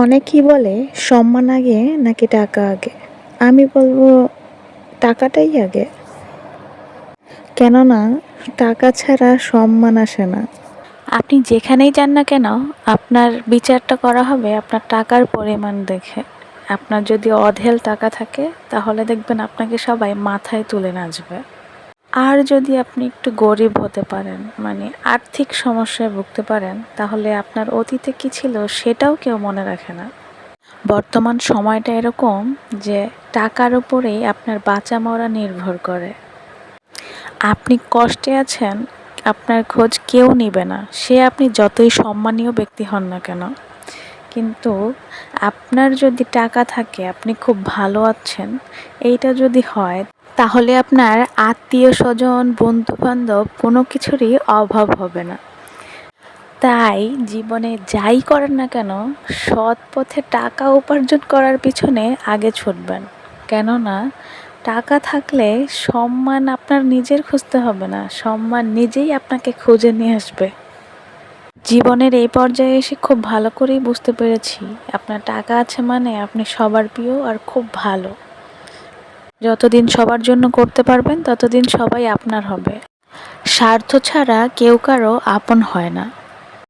অনেকেই বলে সম্মান আগে নাকি টাকা আগে। আমি বলবো টাকাটাই আগে। কেননা টাকা ছাড়া সম্মান আসে না। আপনি যেখানেই যান না কেন, আপনার বিচারটা করা হবে আপনার টাকার পরিমাণ দেখে। আপনার যদি অঢেল টাকা থাকে তাহলে দেখবেন আপনাকে সবাই মাথায় তুলে নাচবে। আর যদি আপনি একটু গরিব হতে পারেন, মানে আর্থিক সমস্যায় ভুগতে পারেন, তাহলে আপনার অতীতে কি ছিল সেটাও কেউ মনে রাখে না। বর্তমান সময়টা এরকম যে টাকার উপরেই আপনার বাঁচা মরা নির্ভর করে। আপনি কষ্টে আছেন, আপনার খোঁজ কেউ নিবে না, সে আপনি যতই সম্মানীয় ব্যক্তি হন না কেন। কিন্তু আপনার যদি টাকা থাকে, আপনি খুব ভালো আছেন, এইটা যদি হয়, তাহলে আপনার আত্মীয় স্বজন বন্ধু বান্ধব কোনো কিছুরই অভাব হবে না। তাই জীবনে যাই করেন না কেন, সৎ পথে টাকা উপার্জন করার পিছনে আগে ছুটবেন। কেননা টাকা থাকলে সম্মান আপনার নিজের খুঁজতে হবে না, সম্মান নিজেই আপনাকে খুঁজে নিয়ে আসবে। জীবনের এই পর্যায়ে এসে খুব ভালো করেই বুঝতে পেরেছি, আপনার টাকা আছে মানে আপনি সবার প্রিয় আর খুব ভালো। যতদিন সবার জন্য করতে পারবেন ততদিন সবাই আপনার হবে। স্বার্থ ছাড়া কেউ কারো আপন হয় না।